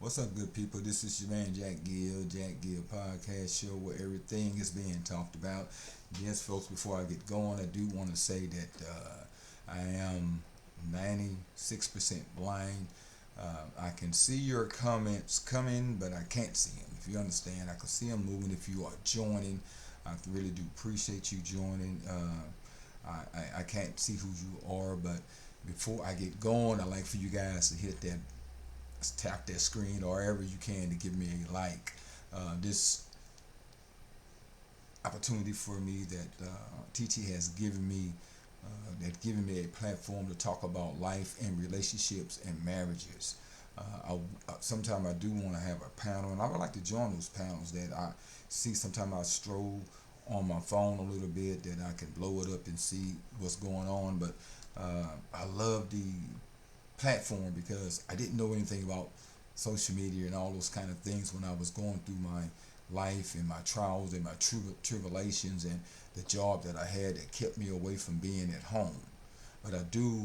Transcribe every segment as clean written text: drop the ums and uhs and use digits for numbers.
What's up, good people? This is your man Jack Gill podcast show where everything is being talked about. Yes, folks, before I get going, I do want to say that I am 96% blind. I can see your comments coming, but I can't see them. If you understand, I can see them moving. If you are joining, I really do appreciate you joining. I can't see who you are, but before I get going, I'd like for you guys to hit that tap that screen or wherever you can to give me a like. This opportunity for me that TT has given me, that given me a platform to talk about life and relationships and marriages. Sometime I do want to have a panel, and I would like to join those panels that I see. Sometimes I stroll on my phone a little bit, that I can blow it up and see what's going on. But I love the platform because I didn't know anything about social media and all those kind of things when I was going through my life and my trials and my tribulations and the job that I had that kept me away from being at home. But I do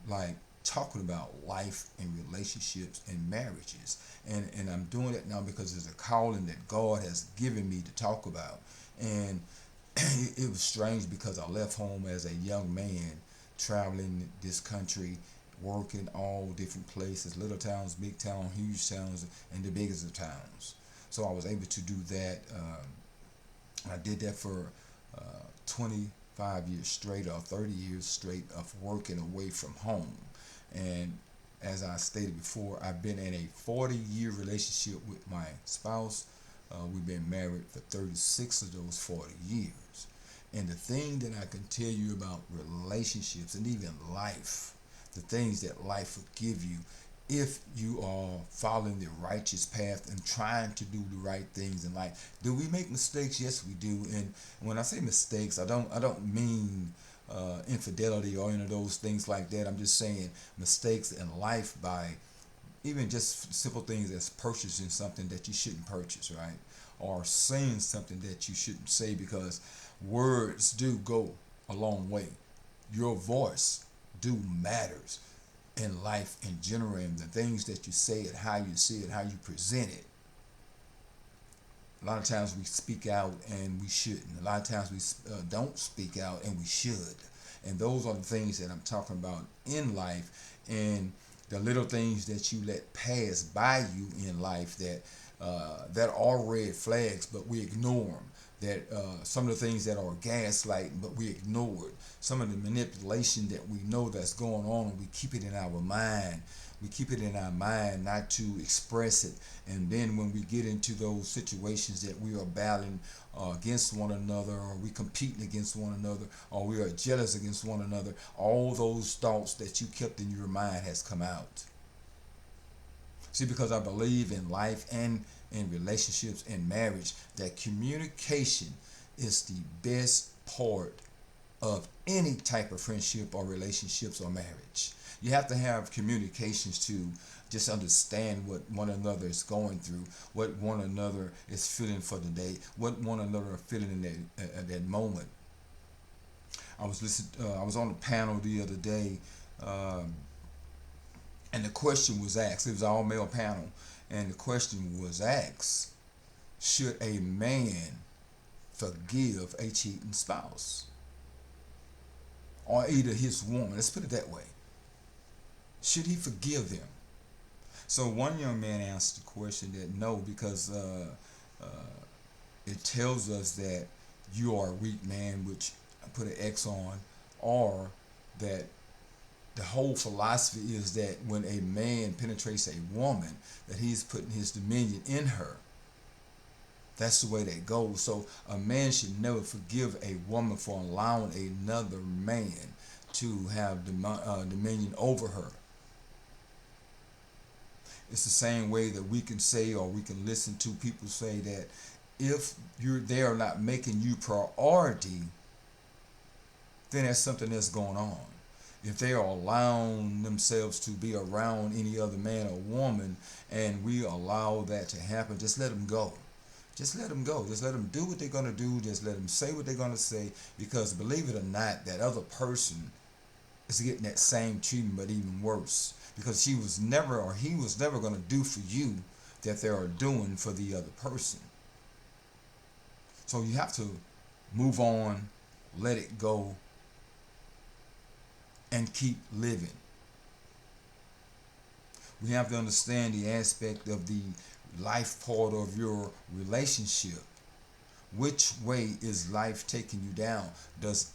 like talking about life and relationships and marriages. And I'm doing it now because it's a calling that God has given me to talk about. And it was strange because I left home as a young man traveling this country, working all different places, little towns, big towns, huge towns, and the biggest of towns. So I was able to do that. I did that for 25 years straight or 30 years straight of working away from home. And as I stated before, I've been in a 40-year relationship with my spouse. We've been married for 36 of those 40 years. And the thing that I can tell you about relationships and even life, the things that life will give you, if you are following the righteous path and trying to do the right things in life. Do we make mistakes? Yes, we do. And when I say mistakes, I don't mean infidelity or any of those things like that. I'm just saying mistakes in life by even just simple things as purchasing something that you shouldn't purchase, right? Or saying something that you shouldn't say, because words do go a long way. Your voice do matters in life in general, and the things that you say and how you see it, how you present it. A lot of times we speak out and we shouldn't. A lot of times we don't speak out and we should. And those are the things that I'm talking about in life, and the little things that you let pass by you in life that are red flags, but we ignore them. That some of the things that are gaslighting, but we ignore it. Some of the manipulation that we know that's going on, we keep it in our mind. We keep it in our mind not to express it. And then when we get into those situations that we are battling against one another, or we competing against one another, or we are jealous against one another, all those thoughts that you kept in your mind has come out. See, because I believe in life and in relationships and marriage that communication is the best part of any type of friendship or relationships or marriage. You have to have communications to just understand what one another is going through, what one another is feeling for the day, what one another are feeling in that moment. I was on a panel the other day, um, and the question was asked. It was an all male panel, and the question was asked: should a man forgive a cheating spouse, or either his woman? Let's put it that way. Should he forgive them? So one young man answered the question that no, because uh, it tells us that you are a weak man, which I put an X on, or that the whole philosophy is that when a man penetrates a woman, that he's putting his dominion in her. That's the way that goes. So a man should never forgive a woman for allowing another man to have dominion over her. It's the same way that we can say, or we can listen to people say that if they are not making you priority, then there's something that's going on. If they are allowing themselves to be around any other man or woman, and we allow that to happen, just let them go. Just let them go. Just let them do what they're going to do. Just let them say what they're going to say. Because believe it or not, that other person is getting that same treatment, but even worse. Because she was never, or he was never going to do for you that they are doing for the other person. So you have to move on, let it go, and keep living. We have to understand the aspect of the life part of your relationship. Which way is life taking you down? Does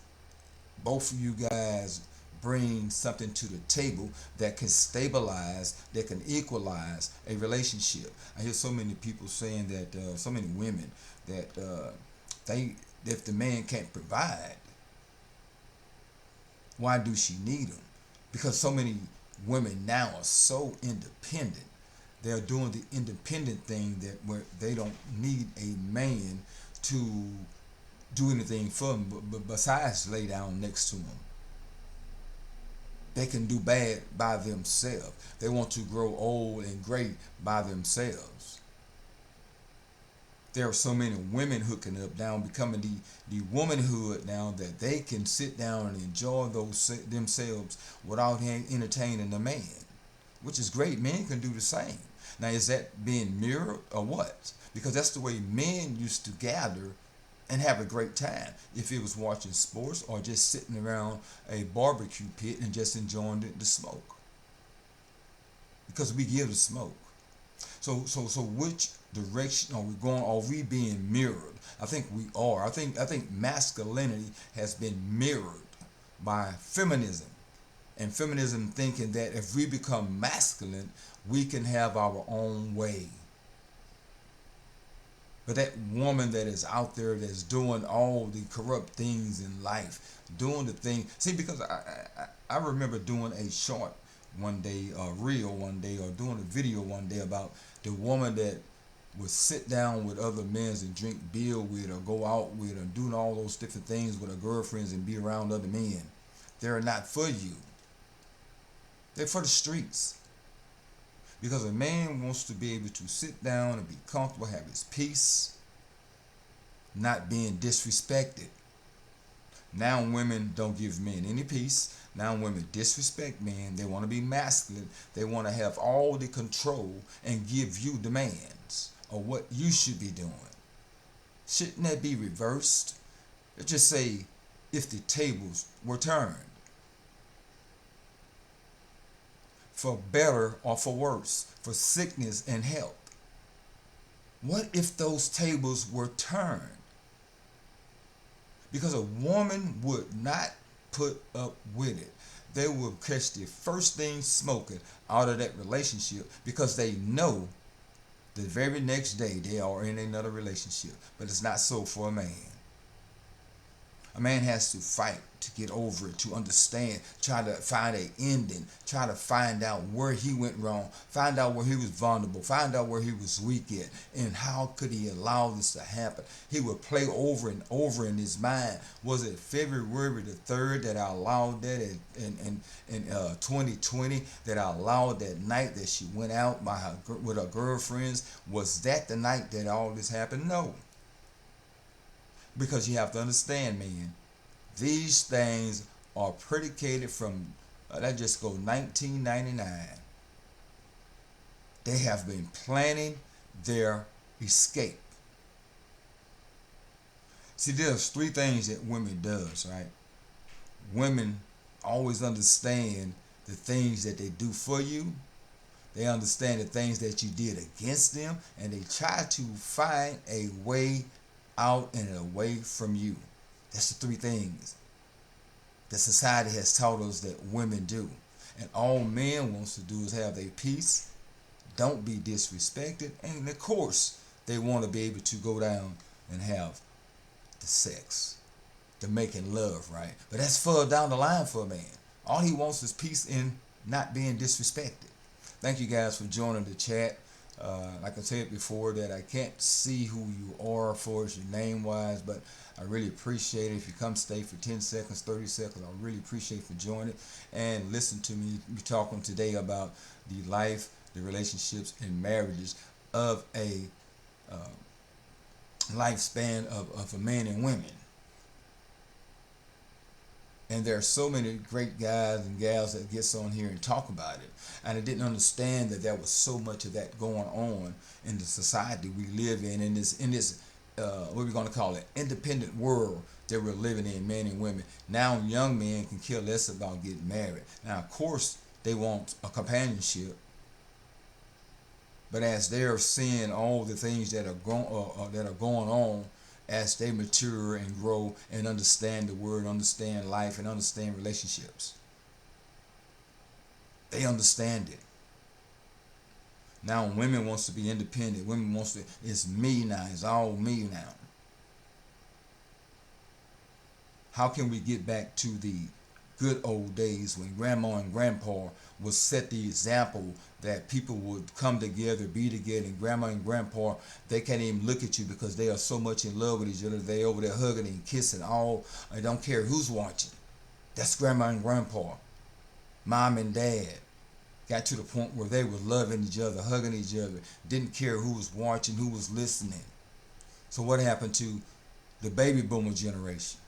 both of you guys bring something to the table that can stabilize, that can equalize a relationship? I hear so many people saying that, so many women, that they, if the man can't provide, why do she need him? Because so many women now are so independent. They're doing the independent thing that where they don't need a man to do anything for them, but besides lay down next to them. They can do bad by themselves. They want to grow old and gray by themselves. There are so many women hooking up now, becoming the womanhood now, that they can sit down and enjoy those themselves without entertaining a man, which is great. Men can do the same. Now, is that being mirrored or what? Because that's the way men used to gather and have a great time. If it was watching sports or just sitting around a barbecue pit and just enjoying the smoke. Because we give the smoke. So which direction are we going? Are we being mirrored? I think we are. I think masculinity has been mirrored by feminism. And feminism thinking that if we become masculine, we can have our own way. But that woman that is out there that's doing all the corrupt things in life, doing the thing. See, because I remember doing a short one day, a reel one day, or doing a video one day about the woman that would sit down with other men and drink beer with, or go out with, or doing all those different things with her girlfriends and be around other men. They're not for you. They're for the streets. Because a man wants to be able to sit down and be comfortable, have his peace, not being disrespected. Now women don't give men any peace. Now women disrespect men. They want to be masculine. They want to have all the control and give you demands of what you should be doing. Shouldn't that be reversed? Let's just say if the tables were turned. For better or for worse, for sickness and health. What if those tables were turned? Because a woman would not put up with it. They will catch the first thing smoking out of that relationship, because they know the very next day they are in another relationship. But it's not so for a man. A man has to fight to get over it, to understand, try to find an ending, try to find out where he went wrong, find out where he was vulnerable, find out where he was weak at, and how could he allow this to happen. He would play over and over in his mind. Was it February the 3rd that I allowed that in 2020, that I allowed that night that she went out with her girlfriends? Was that the night that all this happened? No. Because you have to understand, man, these things are predicated from, let's just go 1999. They have been planning their escape. See, there's three things that women does, right? Women always understand the things that they do for you. They understand the things that you did against them, and they try to find a way out and away from you. That's the three things that society has taught us that women do. And all men wants to do is have their peace, don't be disrespected, and of course they want to be able to go down and have the sex, the making love, right? But that's further down the line for a man. All he wants is peace and not being disrespected. Thank you guys for joining the chat. Like I said before, that I can't see who you are for your name wise, but I really appreciate it. If you come stay for 10 seconds, 30 seconds, I really appreciate for joining and listen to me be talking today about the life, the relationships, and marriages of a lifespan of a man and women. And there are so many great guys and gals that gets on here and talk about it. And I didn't understand that there was so much of that going on in the society we live in this what we're going to call it, independent world that we're living in, men and women. Now young men can care less about getting married. Now, of course, they want a companionship, but as they're seeing all the things that are going on, as they mature and grow and understand the word, understand life, and understand relationships, they understand it. Now women wants to be independent. Women wants to, it's me now. It's all me now. How can we get back to the good old days when grandma and grandpa would set the example that people would come together, be together, and grandma and grandpa, they can't even look at you because they are so much in love with each other. They over there hugging and kissing all. I don't care who's watching. That's grandma and grandpa. Mom and dad got to the point where they were loving each other, hugging each other, didn't care who was watching, who was listening. So what happened to the baby boomer generation?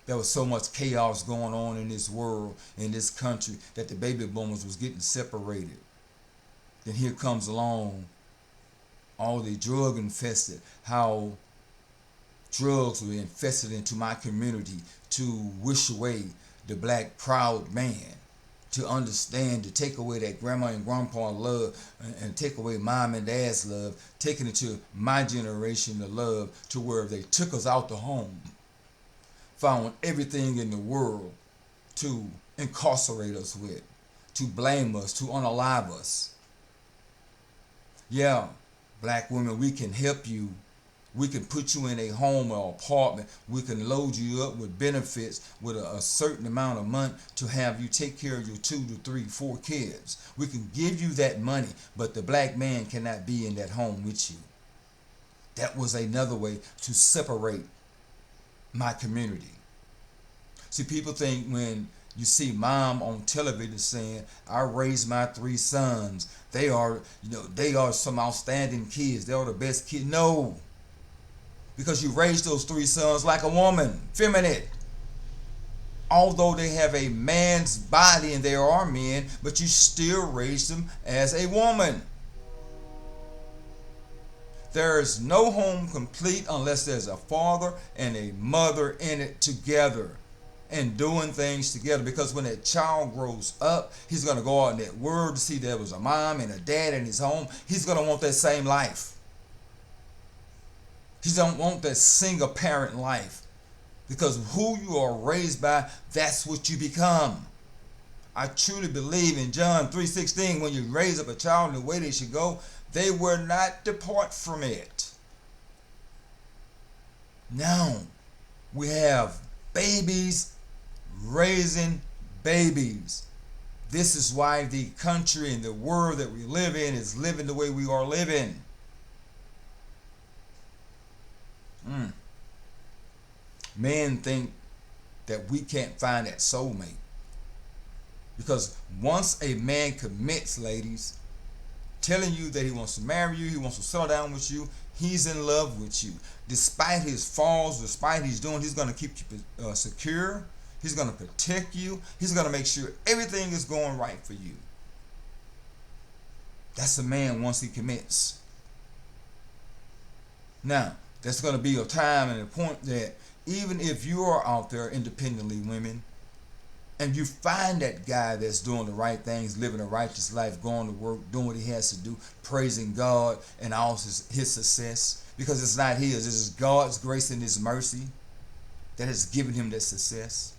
There was so much chaos going on in this world, in this country, that the baby boomers was getting separated. Then here comes along all the drug infested, how drugs were infested into my community to wish away the black proud man, to understand, to take away that grandma and grandpa love and take away mom and dad's love, taking it to my generation of love, to where they took us out the home, found everything in the world to incarcerate us with, to blame us, to unalive us. Yeah, black women, we can help you. We can put you in a home or apartment. We can load you up with benefits with a certain amount of money to have you take care of your 2 to 3, 4 kids. We can give you that money, but the black man cannot be in that home with you. That was another way to separate my community. See, people think when you see mom on television saying, I raised my 3 sons, they are some outstanding kids, they are the best kids. No. Because you raised those 3 sons like a woman, feminine. Although they have a man's body and they are men, but you still raised them as a woman. There is no home complete unless there's a father and a mother in it together and doing things together. Because when that child grows up, he's going to go out in that world to see there was a mom and a dad in his home. He's going to want that same life. He don't want that single parent life, because who you are raised by, that's what you become. I truly believe in John 3:16, when you raise up a child in the way they should go, they will not depart from it. Now we have babies raising babies. This is why the country and the world that we live in is living the way we are living. Men think that we can't find that soulmate, because once a man commits, ladies, telling you that he wants to marry you, he wants to settle down with you, he's in love with you. Despite his faults, despite he's doing, he's going to keep you secure. He's going to protect you. He's going to make sure everything is going right for you. That's a man once he commits. Now, there's going to be a time and a point that even if you are out there independently, women, and you find that guy that's doing the right things, living a righteous life, going to work, doing what he has to do, praising God and all his success, because it's not his, it's God's grace and his mercy that has given him that success.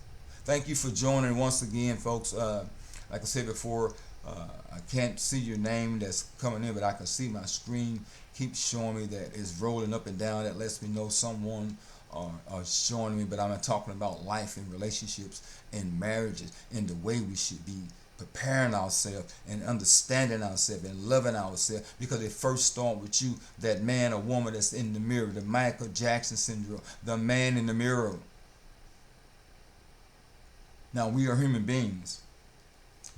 Thank you for joining once again, folks. Like I said before, I can't see your name that's coming in, but I can see my screen keep showing me that it's rolling up and down. That lets me know someone are showing me. But I'm talking about life and relationships and marriages and the way we should be preparing ourselves and understanding ourselves and loving ourselves, because it first starts with you, that man or woman that's in the mirror, the Michael Jackson syndrome, the man in the mirror. Now, we are human beings.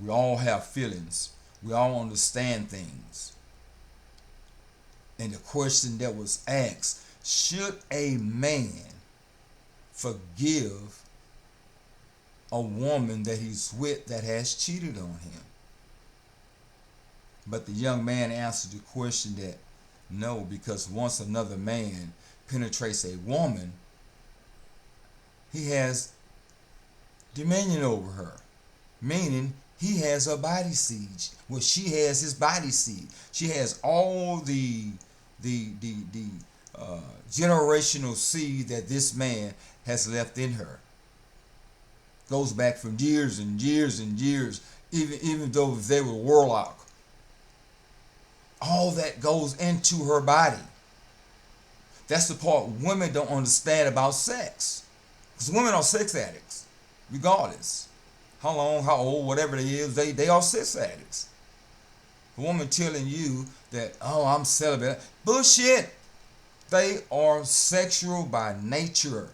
We all have feelings. We all understand things. And the question that was asked, should a man forgive a woman that he's with that has cheated on him. But the young man answered the question that no, because once another man penetrates a woman, he has dominion over her, meaning he has her body seed. Well, she has his body seed. She has all the generational seed that this man has left in her. Goes back from years and years and years, even though they were warlock. All that goes into her body. That's the part women don't understand about sex. Because women are sex addicts, regardless. How long, how old, whatever it is, they are sex addicts. A woman telling you that, oh, I'm celibate. Bullshit. They are sexual by nature.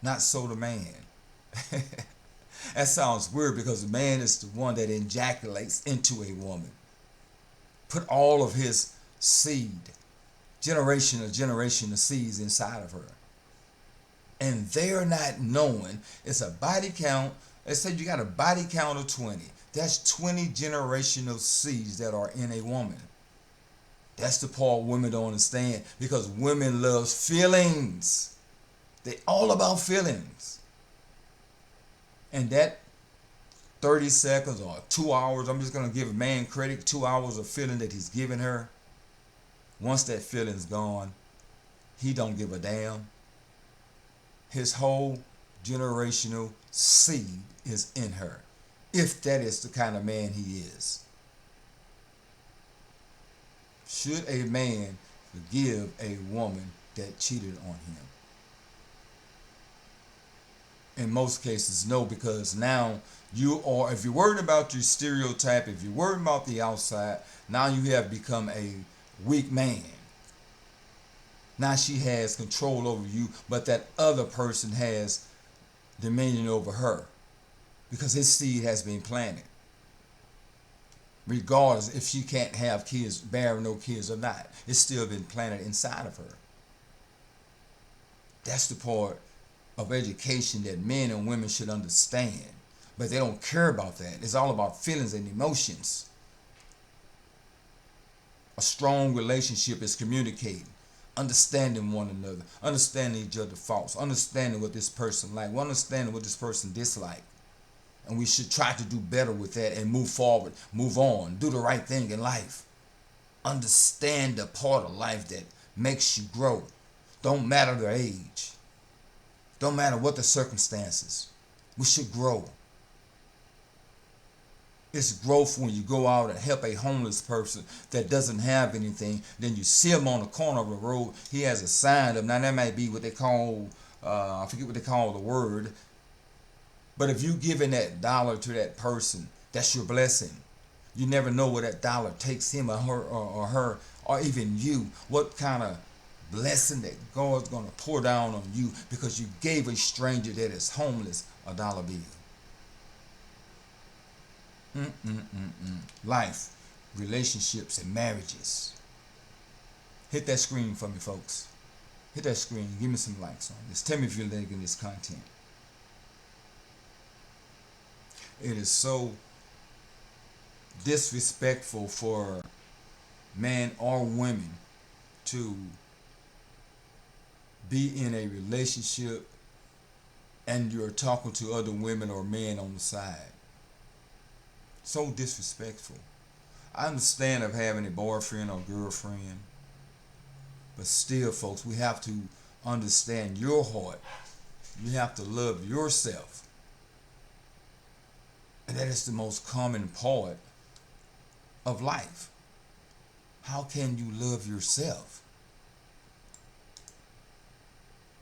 Not so the man. That sounds weird because the man is the one that ejaculates into a woman. Put all of his seed, generation of seeds inside of her. And they're not knowing it's a body count. Let's say you got a body count of 20. That's 20 generational seeds that are in a woman. That's the part women don't understand because women love feelings. They all about feelings. And that 30 seconds or 2 hours, I'm just going to give a man credit, 2 hours of feeling that he's giving her. Once that feeling's gone, he don't give a damn. His whole generational seed is in her, if that is the kind of man he is. Should a man forgive a woman that cheated on him? In most cases, no, because now you are, if you're worried about your stereotype, if you're worried about the outside, now you have become a weak man. Now she has control over you, but that other person has dominion over her because his seed has been planted. Regardless if she can't have kids, bear no kids or not, it's still been planted inside of her. That's the part of education that men and women should understand, but they don't care about that. It's all about feelings and emotions. A strong relationship is communicating, understanding one another, understanding each other's faults, understanding what this person like, understanding what this person dislike. And we should try to do better with that and move forward, move on, do the right thing in life. Understand the part of life that makes you grow. Don't matter the age. Don't matter what the circumstances. We should grow. It's growth when you go out and help a homeless person that doesn't have anything. Then you see him on the corner of the road. He has a sign up. Now that might be what they call, I forget what they call the word. But if you giving that dollar to that person, that's your blessing. You never know where that dollar takes him or her or even you. What kind of blessing that God's going to pour down on you because you gave a stranger that is homeless a dollar bill. Life, relationships, and marriages. Hit that screen for me, folks. Hit that screen. Give me some likes on this. Tell me if you're liking this content. It is so disrespectful for men or women to be in a relationship and you're talking to other women or men on the side. So disrespectful. I understand of having a boyfriend or girlfriend, but still, folks, we have to understand your heart. You have to love yourself. And that is the most common part of life. How can you love yourself?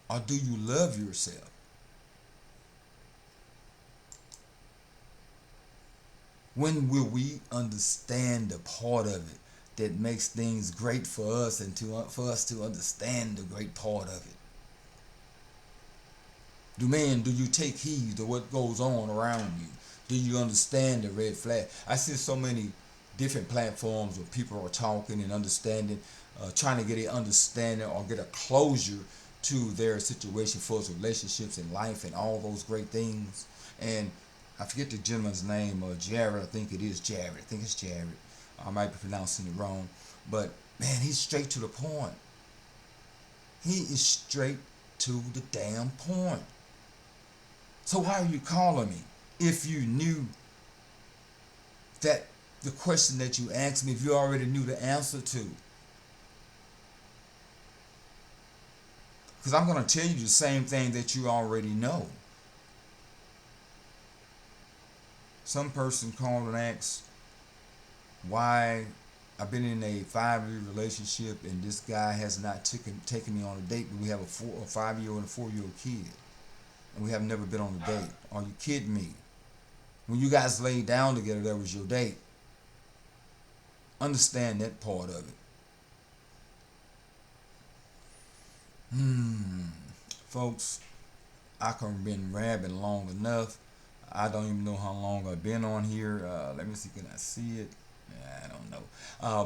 Or do you love yourself? When will we understand the part of it that makes things great for us and for us to understand the great part of it? Do you take heed to what goes on around you? Do you understand the red flag? I see so many different platforms where people are talking and understanding, trying to get an understanding or get a closure to their situation for his relationships in life and all those great things. And I forget the gentleman's name, Jared. I think it is Jared. I think it's Jared. I might be pronouncing it wrong, but man, he's straight to the point. He is straight to the damn point. So why are you calling me if you knew that the question that you asked me, if you already knew the answer to? Because I'm going to tell you the same thing that you already know. Some person called and asked why I've been in a 5-year relationship and this guy has not taken me on a date, but we have a 5-year-old and a 4-year-old kid. And we have never been on a date. Are you kidding me? When you guys laid down together, that was your date. Understand that part of it. Folks, I have been rapping long enough. I don't even know how long I've been on here. Let me see, can I see it? I don't know.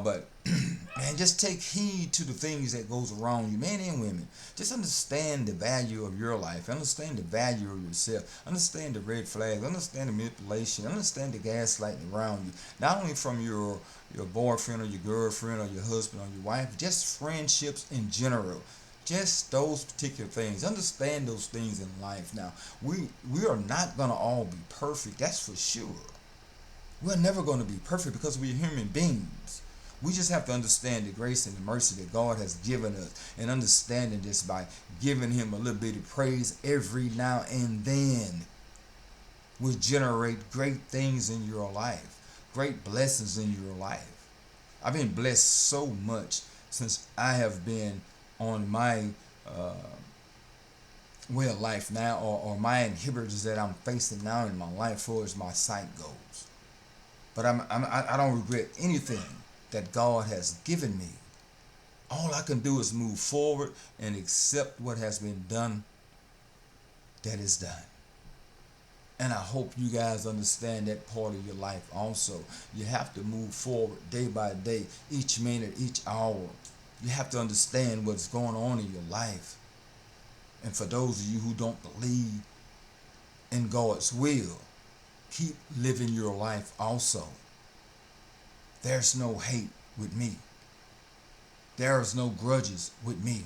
But man, just take heed to the things that goes around you, men and women. Just understand the value of your life. Understand the value of yourself. Understand the red flags. Understand the manipulation. Understand the gaslighting around you. Not only from your boyfriend or your girlfriend or your husband or your wife, just friendships in general. Just those particular things. Understand those things in life. Now, we are not going to all be perfect. That's for sure. We're never going to be perfect because we're human beings. We just have to understand the grace and the mercy that God has given us, and understanding this by giving him a little bit of praise every now and then will generate great things in your life, great blessings in your life. I've been blessed so much since I have been on my way of life now, or my inhibitors that I'm facing now in my life for as my sight goes. But I don't regret anything that God has given me. All I can do is move forward and accept what has been done that is done. And I hope you guys understand that part of your life also. You have to move forward day by day, each minute, each hour. You have to understand what's going on in your life. And for those of you who don't believe in God's will, keep living your life also. There's no hate with me. There's no grudges with me.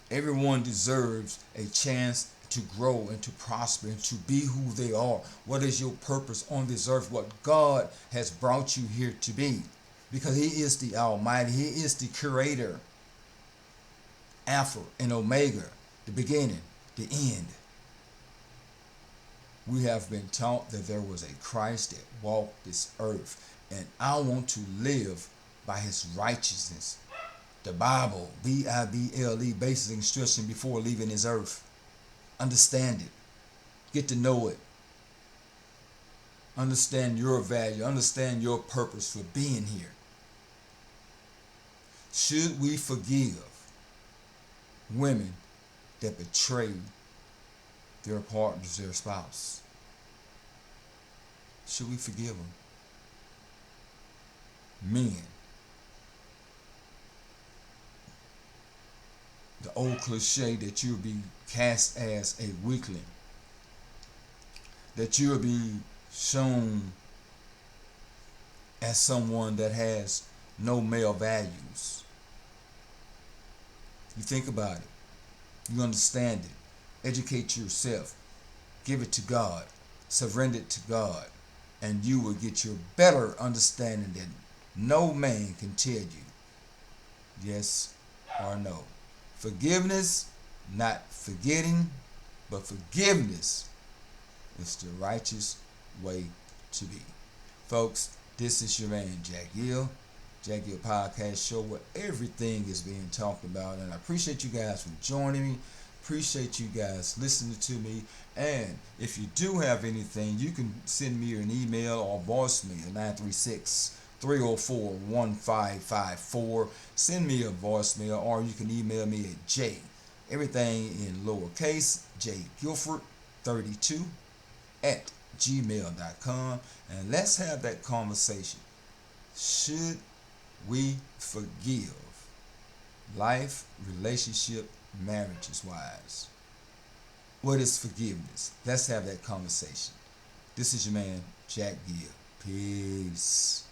Everyone deserves a chance to grow and to prosper and to be who they are. What is your purpose on this earth? What God has brought you here to be. Because he is the Almighty. He is the Creator. Alpha and Omega. The beginning, the end. We have been taught that there was a Christ that walked this earth, and I want to live by his righteousness. The Bible, Bible, basic instruction before leaving this earth. Understand it. Get to know it. Understand your value. Understand your purpose for being here. Should we forgive women that betray their partners, their spouse? Should we forgive them? Men. The old cliche that you'll be cast as a weakling, that you'll be shown as someone that has no male values. You think about it. You understand it. Educate yourself. Give it to God. Surrender it to God. And you will get your better understanding that no man can tell you yes or no. Forgiveness, not forgetting, but forgiveness is the righteous way to be. Folks, this is your man, Jack Gill. Jack Gill Podcast Show, where everything is being talked about. And I appreciate you guys for joining me. Appreciate you guys listening to me. And if you do have anything, you can send me an email or voice me at 936-304-1554. Send me a voicemail, or you can email me at J, everything in lowercase, jguilford32 at gmail.com. And let's have that conversation. Should we forgive life, relationship, marriages wise. What is forgiveness? Let's have that conversation. This is your man, Jack Gill. Peace.